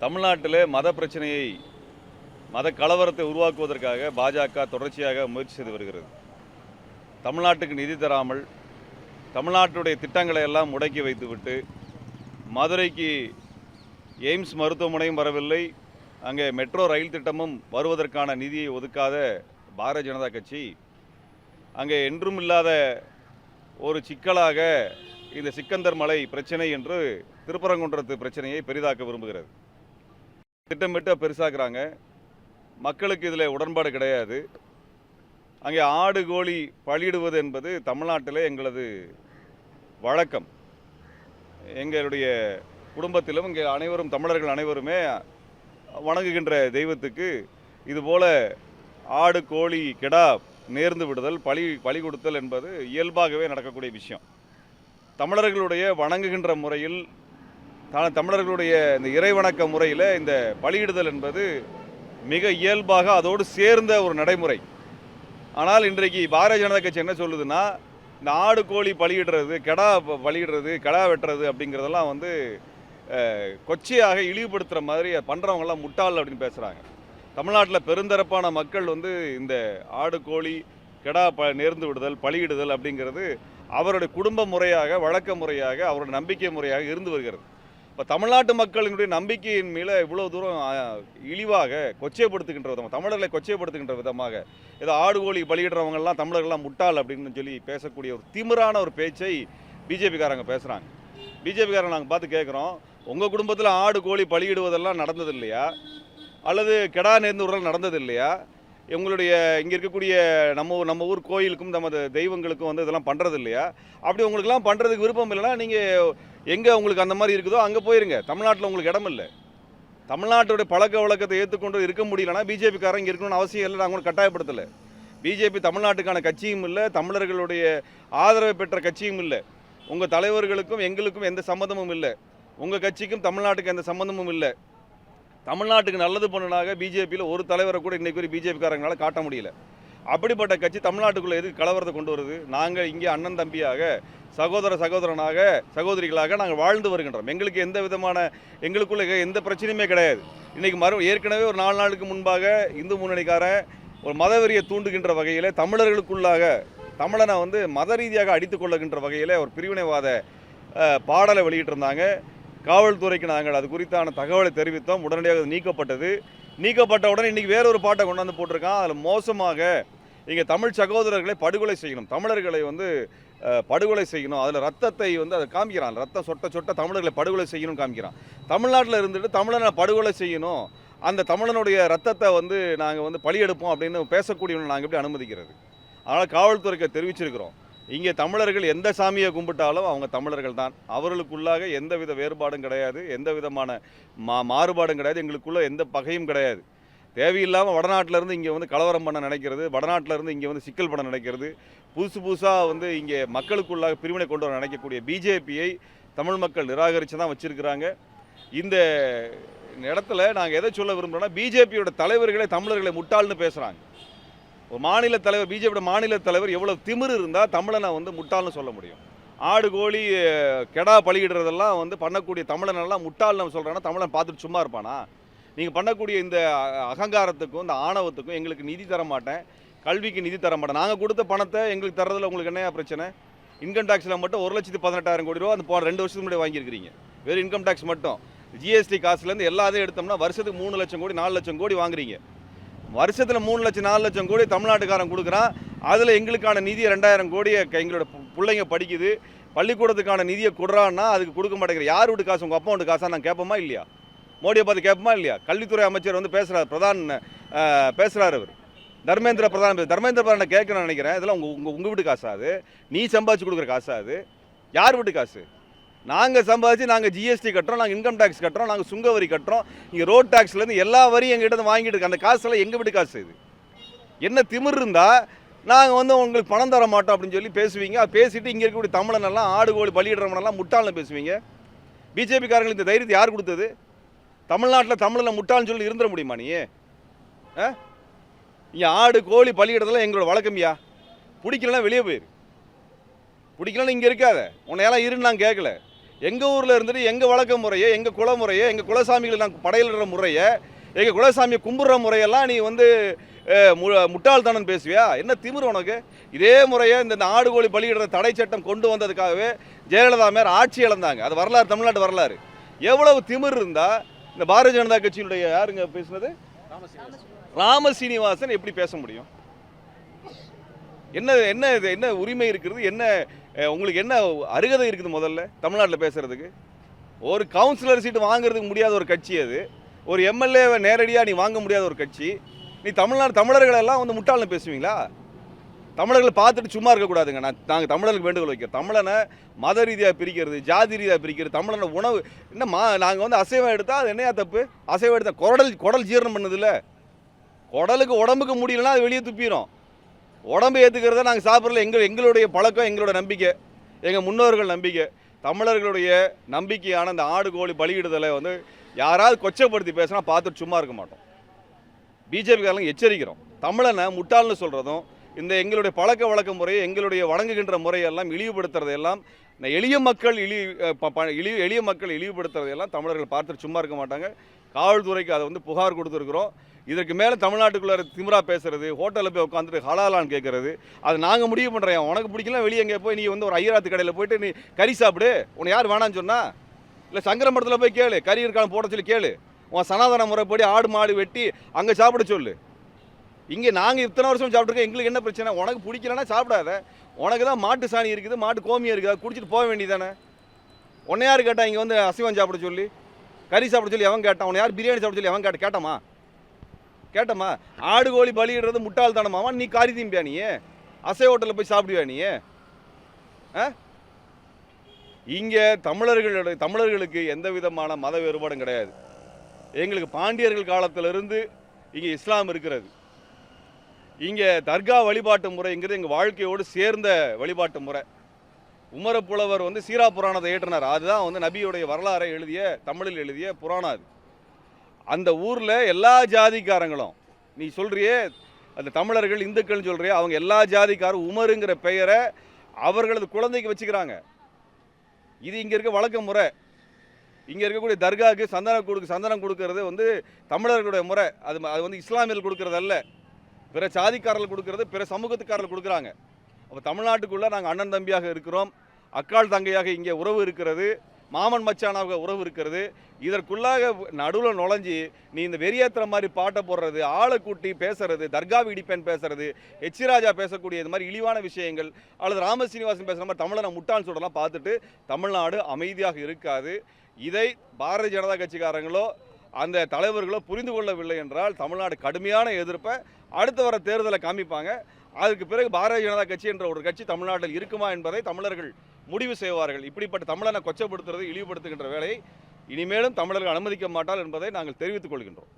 தமிழ்நாட்டிலே மத பிரச்சனையை மத கலவரத்தை உருவாக்குவதற்காக பாஜக தொடர்ச்சியாக முயற்சி செய்து வருகிறது. தமிழ்நாட்டுக்கு நிதி தராமல் தமிழ்நாட்டுடைய திட்டங்களை எல்லாம் முடக்கி வைத்துவிட்டு மதுரைக்கு எய்ம்ஸ் மருத்துவமனையும் வரவில்லை, அங்கே மெட்ரோ ரயில் திட்டமும் வருவதற்கான நிதியை ஒதுக்காத பாரதிய ஜனதா கட்சி அங்கே என்றும் இல்லாத ஒரு சிக்கலாக இந்த சிக்கந்தர் மலை பிரச்சனை என்று திருப்பரங்குன்றத்து பிரச்சனையை பெரிதாக்க விரும்புகிறது. திட்டமிட்டு பெருசாக்குறாங்க. மக்களுக்கு இதில் உடன்பாடு கிடையாது. அங்கே ஆடு கோழி பலியிடுவது என்பது தமிழ்நாட்டிலே எங்களது வழக்கம். எங்களுடைய குடும்பத்திலும் இங்கே அனைவரும் தமிழர்கள் அனைவருமே வணங்குகின்ற தெய்வத்துக்கு இதுபோல் ஆடு கோழி கிடா நேர்ந்து விடுதல் பலி கொடுத்தல் என்பது இயல்பாகவே நடக்கக்கூடிய விஷயம். தமிழர்களுடைய வணங்குகின்ற முறையில் தமிழர்களுடைய இந்த இறைவணக்க முறையில் இந்த பலியிடுதல் என்பது மிக இயல்பாக அதோடு சேர்ந்த ஒரு நடைமுறை. ஆனால் இன்றைக்கு பாரதிய ஜனதா கட்சி என்ன சொல்லுதுன்னா, இந்த ஆடு கோழி பலியிடுறது, பலியிடுறது, கடா வெட்டுறது அப்படிங்கிறதெல்லாம் கொச்சையாக இழிவுபடுத்துகிற மாதிரி பண்ணுறவங்கெல்லாம் முட்டாள் அப்படின்னு பேசுகிறாங்க. தமிழ்நாட்டில் பெருந்தரப்பான மக்கள் இந்த ஆடு கோழி கெடா நேர்ந்து விடுதல் பலியிடுதல் அப்படிங்கிறது அவருடைய குடும்ப முறையாக, வழக்க முறையாக, அவருடைய நம்பிக்கை முறையாக இருந்து வருகிறது. இப்போ தமிழ்நாட்டு மக்களினுடைய நம்பிக்கையின் மேலே இவ்வளோ தூரம் இழிவாக கொச்சைப்படுத்துகின்ற விதமாக, தமிழர்களை கொச்சைப்படுத்துகின்ற விதமாக ஏதோ ஆடு கோழி பலியிடுறவங்கெல்லாம் தமிழர்கள்லாம் முட்டாள் அப்படின்னு சொல்லி பேசக்கூடிய ஒரு திமிரான ஒரு பேச்சை பிஜேபிக்காரங்க பேசுகிறாங்க. பிஜேபிக்காரங்க நாங்கள் பார்த்து கேட்குறோம், உங்கள் குடும்பத்தில் ஆடு கோழி பலியிடுவதெல்லாம் நடந்தது இல்லையா, அல்லது கெடா நேர்ந்து விடுதல் நடந்தது இல்லையா? உங்களுடைய இங்கே இருக்கக்கூடிய நம்ம ஊர் கோயிலுக்கும் நமது தெய்வங்களுக்கும் இதெல்லாம் பண்ணுறது இல்லையா? அப்படி உங்களுக்குலாம் பண்ணுறதுக்கு விருப்பம் இல்லைன்னா நீங்கள் எங்கே உங்களுக்கு அந்த மாதிரி இருக்குதோ அங்கே போயிருங்க. தமிழ்நாட்டில் உங்களுக்கு இடம் இல்லை. தமிழ்நாட்டுடைய பழக்க வழக்கத்தை ஏற்றுக்கொண்டு இருக்க முடியலன்னா பிஜேபிக்காரங்க இங்கே இருக்கணும்னு அவசியம் இல்லை. நாங்கள் கட்டாயப்படுத்தலை. பிஜேபி தமிழ்நாட்டுக்கான கட்சியும் இல்லை, தமிழர்களுடைய ஆதரவை பெற்ற கட்சியும் இல்லை. உங்கள் தலைவர்களுக்கும் எங்களுக்கும் எந்த சம்மந்தமும் இல்லை. உங்கள் கட்சிக்கும் தமிழ்நாட்டுக்கு எந்த சம்மந்தமும் இல்லை. தமிழ்நாட்டுக்கு நல்லது பண்ணுனாக பிஜேபியில் ஒரு தலைவரை கூட இன்றைக்கு ஒரு பிஜேபிக்காரங்களால் காட்ட முடியல. அப்படிப்பட்ட கட்சி தமிழ்நாட்டுக்குள்ளே எதுக்கு கலவரத்தை கொண்டு வருது? நாங்கள் இங்கே அண்ணன் தம்பியாக, சகோதரனாக, சகோதரிகளாக நாங்கள் வாழ்ந்து வருகின்றோம். எங்களுக்கு எந்த விதமான எங்களுக்குள்ள எந்த பிரச்சனையுமே கிடையாது. இன்றைக்கி ஏற்கனவே ஒரு 4 நாளுக்கு முன்பாக இந்து முன்னணிக்காரன் ஒரு மதவெறியை தூண்டுகின்ற வகையில் தமிழர்களுக்குள்ளாக தமிழனை மத ரீதியாக அடித்து கொள்ளுகின்ற வகையில் ஒரு பிரிவினைவாத பாடலை வெளியிட்டிருந்தாங்க. காவல்துறைக்கு நாங்கள் அது குறித்தான தகவலை தெரிவித்தோம். உடனடியாக அது நீக்கப்பட்ட உடனே இன்றைக்கி வேறொரு பாட்டை கொண்டாந்து போட்டிருக்கான். அதில் மோசமாக இங்கே தமிழ் சகோதரர்களை படுகொலை செய்யணும், தமிழர்களை படுகொலை செய்யணும், அதில் ரத்தத்தை அதை காமிக்கிறான். ரத்தம் சொட்ட தமிழர்களை படுகொலை செய்யணும்னு காமிக்கிறான். தமிழ்நாட்டில் இருந்துட்டு தமிழனை படுகொலை செய்யணும், அந்த தமிழனுடைய ரத்தத்தை நாங்கள் பலி எடுப்போம் அப்படின்னு பேசக்கூடியவனை நாங்கள் எப்படி அனுமதிக்கிறது? அதனால் காவல்துறைக்கு தெரிவிச்சிருக்கிறோம், இங்கே தமிழர்கள் எந்த சாமியை கும்பிட்டாலும் அவங்க தமிழர்கள் தான். அவர்களுக்குள்ளாக எந்தவித வேறுபாடும் கிடையாது, எந்த விதமான மாறுபாடும் கிடையாது, எங்களுக்குள்ள எந்த பகையும் கிடையாது. தேவையில்லாமல் வடநாட்டிலேருந்து இங்கே கலவரம் பண்ண நினைக்கிறது, வடநாட்டிலேருந்து இங்கே சிக்கல் பண்ண நினைக்கிறது, புதுசாக இங்கே மக்களுக்குள்ளாக பிரிவினை கொண்டு வர நினைக்கக்கூடிய பிஜேபியை தமிழ் மக்கள் நிராகரித்து தான் வச்சுருக்கிறாங்க. இந்த இடத்துல நாங்கள் எதை சொல்ல விரும்புகிறோன்னா, பிஜேபியோட தலைவர்களே தமிழர்களை முட்டாள்னு பேசுகிறாங்க. ஒரு மாநில தலைவர், பிஜேபியோட மாநில தலைவர் எவ்வளோ திமிரு இருந்தால் தமிழனை முட்டாள்னு சொல்ல முடியும்? ஆடு கோழி கெடா பலியிடுறதெல்லாம் பண்ணக்கூடிய தமிழனெல்லாம் முட்டாள்னு நம்ம சொல்கிறோன்னா தமிழன் பார்த்துட்டு சும்மா இருப்பானா? நீங்கள் பண்ணக்கூடிய இந்த அகங்காரத்துக்கும் இந்த ஆணவத்துக்கும் எங்களுக்கு நிதி தர மாட்டேன், கல்விக்கு நிதி தர மாட்டேன், நாங்கள் கொடுத்த பணத்தை எங்களுக்கு தரதில் உங்களுக்கு என்னையா பிரச்சனை? இன்கம் டேக்ஸில் மட்டும் 1,18,000 கோடி ரூபா அந்த 2 வருஷத்துக்கு முன்னாடி வாங்கியிருக்கிறீங்க. வெறும் இன்கம் டேக்ஸ் மட்டும் ஜிஎஸ்டி காசுலேருந்து எல்லாத்தையும் எடுத்தோம்னா வருஷத்துக்கு 3 லட்சம் கோடி 4 லட்சம் கோடி வாங்குறீங்க. வருஷத்தில் 3 லட்சம் 4 லட்சம் கோடி தமிழ்நாட்டுக்காரன் கொடுக்குறான். அதில் எங்களுக்கான நிதியை 2,000 கோடியை எங்களோட பிள்ளைங்க படிக்குது, பள்ளிக்கூடத்துக்கான நிதியை கொடுறான்னா அதுக்கு கொடுக்க மாட்டேங்கிற. யார் வீட்டு காசு? உங்கள் அப்பா வீட்டு காசா? நான் கேட்போமா இல்லையா? மோடியை பார்த்து கேட்போமா இல்லையா? கல்வித்துறை அமைச்சர் பேசுகிறார், பேசுகிறார் அவர் தர்மேந்திர பிரதான் கேட்கணும்னு நினைக்கிறேன். இதெல்லாம் உங்கள் வீட்டு காசா? அது நீ சம்பாதிச்சு கொடுக்குற காசா? அது யார் வீட்டு காசு? நாங்கள் சம்பாதிச்சு நாங்கள் ஜிஎஸ்டி கட்டுறோம், நாங்கள் இன்கம் டேக்ஸ் கட்டுறோம், நாங்கள் சுங்க வரி கட்டுறோம், இங்கே ரோட் டேக்ஸ்லேருந்து எல்லா வரியும் எங்கள்கிட்ட வாங்கிட்டு இருக்கு. அந்த காசெல்லாம் எங்கள் வீட்டு காசு. இது என்ன திமிர் இருந்தால் நாங்கள் உங்களுக்கு பணம் தர மாட்டோம் அப்படின்னு சொல்லி பேசுவீங்க. அது பேசிட்டு இங்கே இருக்கக்கூடிய தமிழனெல்லாம் ஆடு கோழி பலியிடுறவனெல்லாம் முட்டாள்னு பேசுவீங்க. பிஜேபிக்காரங்களுக்கு இந்த தைரியத்தை யார் கொடுத்தது? தமிழ்நாட்டில் தமிழனை முட்டாள்னு சொல்லி இருந்துட முடியுமா? நீ இங்கே ஆடு கோழி பலியிடுறதெல்லாம் எங்களோட வழக்கம்யா. பிடிக்கலன்னா வெளியே போயிரு, பிடிக்கலன்னா இங்கே இருக்காத, உன்னையெல்லாம் இருன்னு நான் கேட்கல. எங்கள் ஊரில் இருந்துட்டு எங்கள் வழக்க முறையை, எங்கள் குல முறையை, எங்கள் குலசாமிகளை நாங்கள் படையிலிடுற முறையை, எங்கள் குலசாமியை கும்பிட்ற முறையெல்லாம் நீ வந்து முட்டாள்தனம் பேசுவியா? என்ன திமிரு உனக்கு? இதே முறையை இந்த ஆடு கோழி பலியிடுற தடை சட்டம் கொண்டு வந்ததுக்காகவே ஜெயலலிதா மேயர் ஆட்சி இழந்தாங்க. அது வரலாறு, தமிழ்நாட்டு வரலாறு. எவ்வளவு திமிர் இருந்தால் இந்த பாரதிய ஜனதா கட்சியினுடைய யாருங்க பேசுனது, ராமசீனிவாசன் எப்படி பேச முடியும்? என்ன என்ன இது என்ன உரிமை இருக்கிறது? என்ன உங்களுக்கு என்ன அருகதை இருக்குது முதல்ல தமிழ்நாட்டில் பேசுறதுக்கு? ஒரு கவுன்சிலர் சீட்டு வாங்குறதுக்கு முடியாத ஒரு கட்சி அது. ஒரு எம்எல்ஏவை நேரடியாக நீ வாங்க முடியாத ஒரு கட்சி. நீ தமிழர்கள் எல்லாம் வந்து முட்டாள்னு பேசுவீங்களா? தமிழர்களை பார்த்துட்டு சும்மா இருக்கக்கூடாதுங்க. நாங்கள் தமிழர்களுக்கு வேண்டுகோள் வைக்கிறோம். தமிழனை மத ரீதியாக பிரிக்கிறது, ஜாதி ரீதியாக பிரிக்கிறது, தமிழனை உணவு என்ன நாங்கள் வந்து அசைவம் எடுத்தால் அது என்னையா தப்பு? அசைவம் எடுத்தால் குடல் ஜீரணம் பண்ணுதில்ல. குடலுக்கு உடம்புக்கு முடியலன்னா அது வெளியே துப்பிடும். உடம்பு ஏற்றுக்கிறத நாங்கள் சாப்பிட்றல எங்களுடைய பழக்கம், எங்களோட நம்பிக்கை, எங்கள் முன்னோர்கள் நம்பிக்கை. தமிழர்களுடைய நம்பிக்கையான அந்த ஆடு கோழி பலியிடுதலை வந்து யாராவது கொச்சப்படுத்தி பேசினா பார்த்துட்டு சும்மா இருக்க மாட்டோம். பிஜேபிக்காரங்க எச்சரிக்கிறோம். தமிழனை முட்டாள்னு சொல்கிறதும், இந்த எங்களுடைய பழக்க வழக்க முறையை, எங்களுடைய வணங்குகின்ற முறையெல்லாம் இழிவுபடுத்துறதையெல்லாம், எளிய மக்கள் இழிவுபடுத்துறதையெல்லாம் தமிழர்கள் பார்த்துட்டு சும்மா இருக்க மாட்டாங்க. காவல்துறைக்கு அதை வந்து புகார் கொடுத்துருக்குறோம். இதற்கு மேலே தமிழ்நாட்டுக்குள்ளே திமிரா பேசுறது, ஹோட்டலில் போய் உட்காந்துட்டு ஹலாலான்னு கேட்கறது, அது நாங்கள் முடிவு பண்ணுறேன். உனக்கு பிடிக்கலாம் வெளியே எங்கே போய் நீ வந்து ஒரு ஐயராத்து கடையில் போயிட்டு நீ கறி சாப்பிடு. உன்னை யார் வேணான்னு சொன்னா? இல்லை சங்கரமடத்தில் போய் கேளு, கறி இருக்கான்னு போட சொல்லி கேளு. உன் சனாதன முறைப்படி ஆடு மாடு வெட்டி அங்கே சாப்பிட சொல்லு. இங்கே நாங்கள் இத்தனை வருஷம் சாப்பிட்ருக்கோம், எங்களுக்கு என்ன பிரச்சனை? உனக்கு பிடிக்கலன்னா சாப்பிடாத. உனக்கு தான் மாட்டு சாணி இருக்குது, மாட்டு கோமியம் இருக்குது, குடிச்சிட்டு போக வேண்டியதானே. உன்னை யார் கேட்டா இங்கே வந்து அசைவம் சாப்பிட சொல்லி, கறி சாப்பிட சொல்லி எவன் கேட்டான்? உன்னை யார் பிரியாணி சாப்பிட சொல்லி எவன் கேட்டமா? ஆடு கோழி பலியிடுறது முட்டாள்தானமாவா? நீ காரி தீம்பியா? நீ அசை ஹோட்டலில் போய் சாப்பிடுவியா? நீ இங்கே தமிழர்களுக்கு எந்த விதமான மத வேறுபாடும் கிடையாது. எங்களுக்கு பாண்டியர்கள் காலத்திலிருந்து இங்கே இஸ்லாம் இருக்கிறது. இங்கே தர்கா வழிபாட்டு முறைங்கிறது எங்கள் வாழ்க்கையோடு சேர்ந்த வழிபாட்டு முறை. உமரப்புலவர் வந்து சீரா புராணத்தை ஏற்றினார். அதுதான் வந்து நபியுடைய வரலாறை தமிழில் எழுதிய புராணம். அது அந்த ஊரில் எல்லா ஜாதிக்காரங்களும், நீ சொல்கிறியே அந்த தமிழர்கள் இந்துக்கள்னு சொல்கிறியே, அவங்க எல்லா ஜாதிக்காரும் உமருங்கிற பெயரை அவர்களது குழந்தைக்கு வச்சுக்கிறாங்க. இது இங்கே இருக்க வழக்க முறை. இங்கே இருக்கக்கூடிய தர்காவுக்கு சந்தனம் கொடுக்கறது வந்து தமிழர்களுடைய முறை. அது வந்து இஸ்லாமியர்கள் கொடுக்கறது அல்ல, பிற சாதிக்காரர்கள் கொடுக்கறது, பிற சமூகத்துக்காரர்கள் கொடுக்குறாங்க. அப்போ தமிழ்நாட்டுக்குள்ளே நாங்கள் அண்ணன் தம்பியாக இருக்கிறோம், அக்காள் தங்கையாக இங்கே உறவு இருக்கிறது, மாமன் மச்சானாக உறவு இருக்கிறது. இதற்குள்ளாக நடுவில் நுழைஞ்சி நீ இந்த வெறியேற்றுற மாதிரி பாட்டை போடுறது, ஆளை கூட்டி பேசுறது, தர்காவி இடிப்பேன் பேசுறது, ராஜா பேசக்கூடிய இது மாதிரி இழிவான விஷயங்கள், அல்லது ராமசீனிவாசன் பேசுகிற மாதிரி தமிழனை முட்டாள்னு சொல்கிறலாம் பார்த்துட்டு தமிழ்நாடு அமைதியாக இருக்காது. இதை பாரதிய ஜனதா கட்சிக்காரங்களோ அந்த தலைவர்களோ புரிந்து கொள்ளவில்லை என்றால் தமிழ்நாடு கடுமையான எதிர்ப்பை அடுத்து வர தேர்தலை காமிப்பாங்க. அதுக்கு பிறகு பாரதிய ஜனதா கட்சி என்ற ஒரு கட்சி தமிழ்நாட்டில் இருக்குமா என்பதை தமிழர்கள் முடிவு செய்வார்கள். இப்படிப்பட்ட தமிழனை கொச்சப்படுத்துறது, இழிவுபடுத்துகின்ற வேலையை இனிமேலும் தமிழர்கள் அனுமதிக்க மாட்டார் என்பதை நாங்கள் தெரிவித்துக் கொள்கின்றோம்.